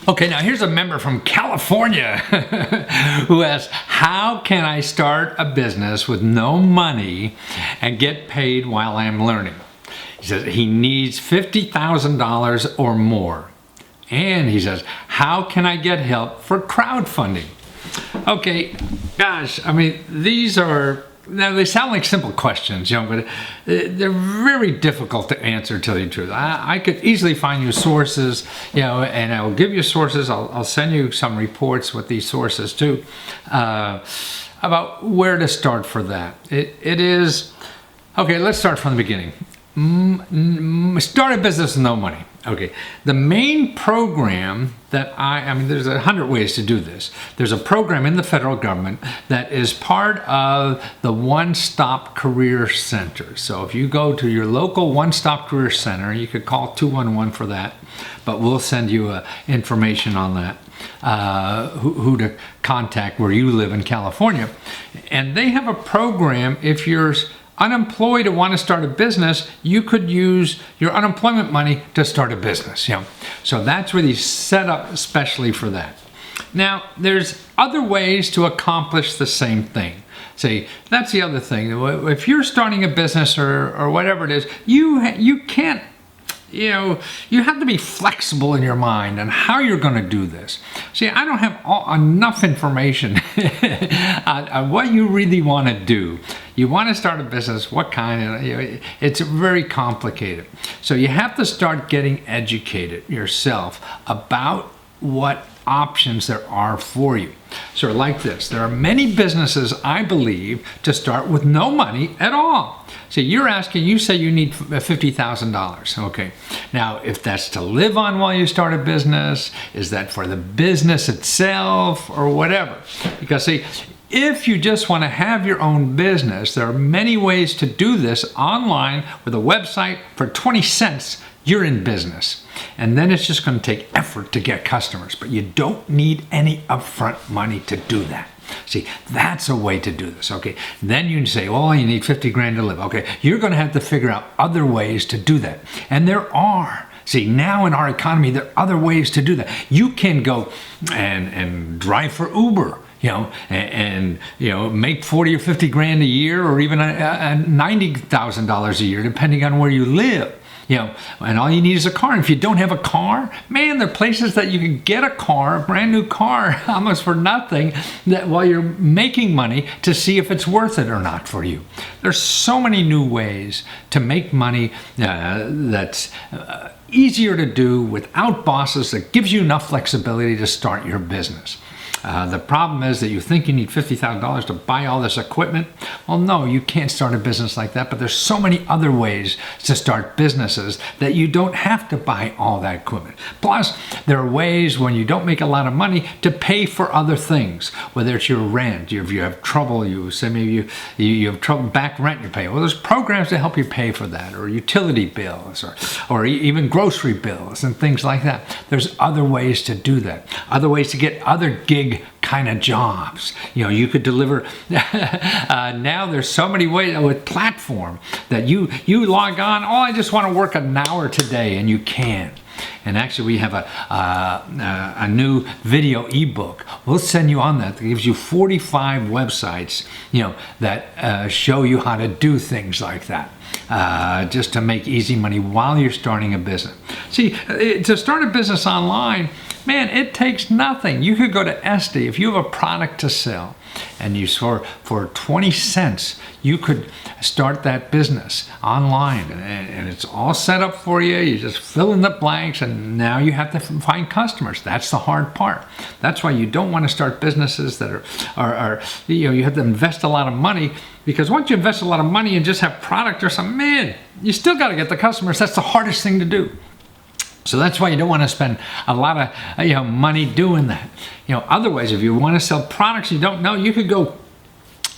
Okay, now here's a member from California who asks, how can I start a business with no money and get paid while I'm learning? He says he needs $50,000 or more. And he says, how can I get help for crowdfunding? Okay, gosh, I mean, these are, now they sound like simple questions, but they're very difficult to answer, to tell you the truth. I could easily find you sources, and I will give you sources. I'll send you some reports with these sources too, about where to start for that. It is, okay, let's start from the beginning. Start a business with no money. Okay, the main program that I mean, there's 100 ways to do this. There's a program in the federal government that is part of the One-Stop Career Center. So if you go to your local One-Stop Career Center, you could call 211 for that, but we'll send you information on that, who to contact where you live in California. And they have a program. If you're unemployed and want to start a business, you could use your unemployment money to start a business. So that's really set up especially for that. Now, there's other ways to accomplish the same thing. See, that's the other thing. If you're starting a business or whatever it is, you can't, you have to be flexible in your mind on how you're going to do this. See, I don't have enough information on what you really want to do. You want to start a business, what kind? It's very complicated. So you have to start getting educated yourself about what options there are for you. So like this, there are many businesses, I believe, to start with no money at all. So you say you need $50,000. Okay. Now, if that's to live on while you start a business, is that for the business itself or whatever? Because see, if you just want to have your own business, there are many ways to do this online with a website. For 20 cents, you're in business. And then it's just going to take effort to get customers, but you don't need any upfront money to do that. See, that's a way to do this, okay? Then you say, oh, you need 50 grand to live. Okay, you're going to have to figure out other ways to do that. And there are. See, now in our economy, there are other ways to do that. You can go and drive for Uber, and make 40 or 50 grand a year, or even $90,000 a year, depending on where you live. And all you need is a car. And if you don't have a car, man, there are places that you can get a car, a brand new car, almost for nothing, that while you're making money, to see if it's worth it or not for you. There's so many new ways to make money that's easier to do without bosses, that gives you enough flexibility to start your business. The problem is that you think you need $50,000 to buy all this equipment. Well, no, you can't start a business like that, but there's so many other ways to start businesses that you don't have to buy all that equipment. Plus, there are ways when you don't make a lot of money to pay for other things, whether it's your rent, if you have trouble, you say maybe you have trouble back rent you're paying. Well, there's programs to help you pay for that, or utility bills, or even grocery bills and things like that. There's other ways to do that, other ways to get other gig kind of jobs. You could deliver. Now there's so many ways with platform that you log on. Oh, I just want to work an hour today, and you can. And actually, we have a new video ebook. We'll send you on that. That gives you 45 websites, that show you how to do things like that. Just to make easy money while you're starting a business. See, to start a business online, man, it takes nothing. You could go to Etsy. If you have a product to sell, and you for 20 cents, you could start that business online, and it's all set up for you. You just fill in the blanks, and now you have to find customers. That's the hard part. That's why you don't want to start businesses that are you have to invest a lot of money, because once you invest a lot of money and just have product or something, man, you still got to get the customers. That's the hardest thing to do. So that's why you don't want to spend a lot of money doing that. Otherwise, if you want to sell products you don't know, you could go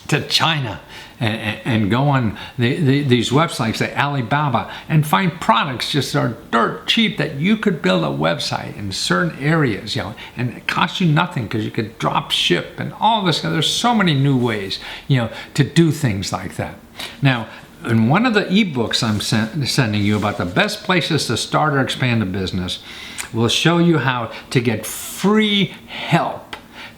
to China and go on these websites like Alibaba and find products just are dirt cheap that you could build a website in certain areas, and it costs you nothing because you could drop ship and all this. There's so many new ways, to do things like that. Now, in one of the ebooks I'm sending you about the best places to start or expand a business, will show you how to get free help.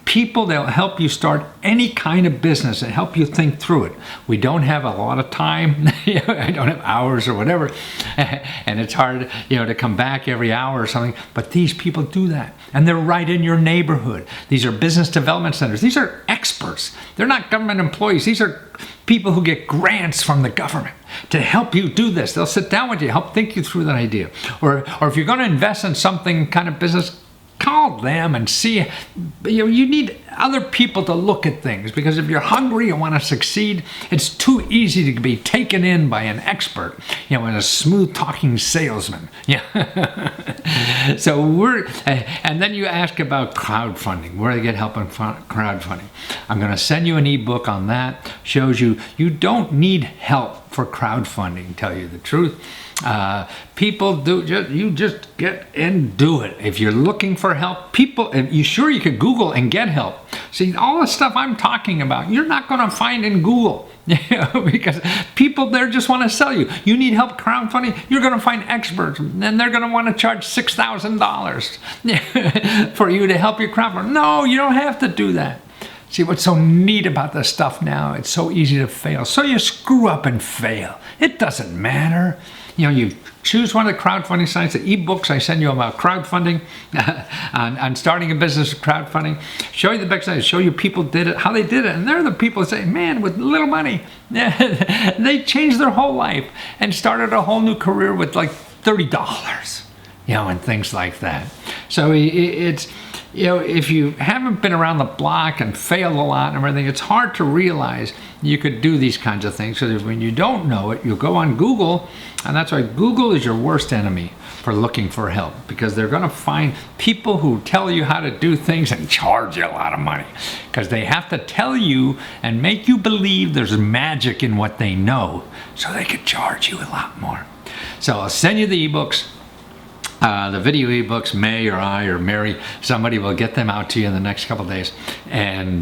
People that'll help you start any kind of business and help you think through it. We don't have a lot of time. I don't have hours or whatever. And it's hard, to come back every hour or something. But these people do that. And they're right in your neighborhood. These are business development centers. These are experts. They're not government employees. These are people who get grants from the government to help you do this. They'll sit down with you, help think you through that idea. Or if you're going to invest in something kind of business, call them and see. You need other people to look at things, because if you're hungry and want to succeed, it's too easy to be taken in by an expert, and a smooth talking salesman. So and then you ask about crowdfunding, where to get help in crowdfunding. I'm going to send you an ebook on that. Shows you don't need help for crowdfunding, tell you the truth. People do, you just get and do it. If you're looking for help, you can Google and get help. See, all the stuff I'm talking about, you're not going to find in Google. Because people there just want to sell you. You need help crowdfunding, you're going to find experts, and they're going to want to charge $6,000 for you to help you crowdfund. No, you don't have to do that. See, what's so neat about this stuff now, it's so easy to fail. So you screw up and fail. It doesn't matter. You choose one of the crowdfunding sites, the ebooks I send you about crowdfunding, on starting a business with crowdfunding. Show you the best sites, show you people did it, how they did it. And they're the people that say, man, with little money, they changed their whole life and started a whole new career with like $30, and things like that. So it's, if you haven't been around the block and failed a lot and everything, it's hard to realize you could do these kinds of things. So when you don't know it, you'll go on Google, and that's why Google is your worst enemy for looking for help, because they're going to find people who tell you how to do things and charge you a lot of money, because they have to tell you and make you believe there's magic in what they know, so they could charge you a lot more. So I'll send you the ebooks. The video ebooks, May or I or Mary, somebody will get them out to you in the next couple of days. And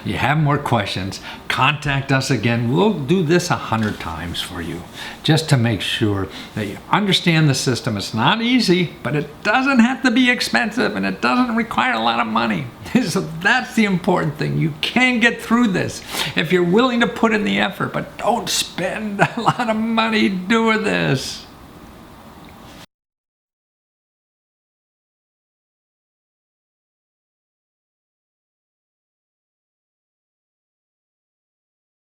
you have more questions, contact us again. We'll do this 100 times for you, just to make sure that you understand the system. It's not easy, but it doesn't have to be expensive, and it doesn't require a lot of money. So that's the important thing. You can get through this if you're willing to put in the effort, but don't spend a lot of money doing this.